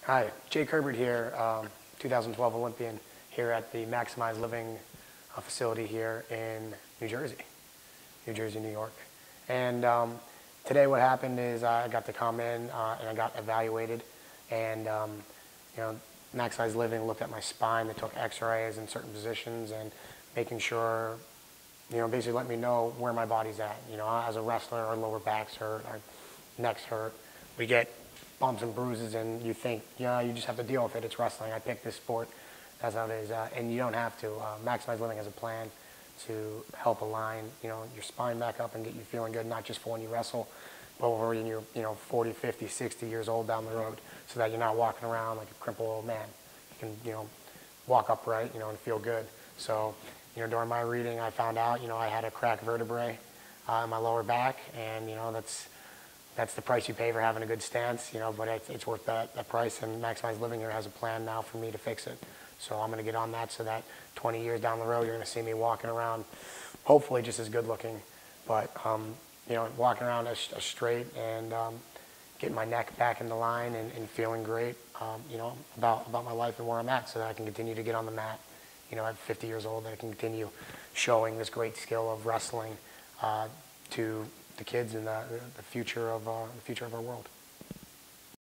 Hi, Jake Herbert here, 2012 Olympian here at the Maximize Living facility here in New Jersey, New York. And today what happened is I got to come in and I got evaluated, and you know, Maximize Living looked at my spine. They took x-rays in certain positions and making sure, basically let me know where my body's at. As a wrestler, our lower backs hurt, our necks hurt. We get bumps and bruises, and you think, you just have to deal with it. It's wrestling. I picked this sport. That's how it is. And you don't have to. Maximize Living has a plan to help align, your spine back up and get you feeling good, not just for when you wrestle, but when you're, 40, 50, 60 years old down the road, so that you're not walking around like a crippled old man. You can, walk upright, and feel good. So, during my reading, I found out, I had a cracked vertebrae in my lower back, and, that's the price you pay for having a good stance, but it's worth that price, and Maximize Living here has a plan now for me to fix it. So I'm going to get on that so that 20 years down the road, you're going to see me walking around, hopefully just as good looking, but, walking around as straight and getting my neck back in the line and feeling great, about my life and where I'm at, so that I can continue to get on the mat, at 50 years old, that I can continue showing this great skill of wrestling to the kids and the future of our world.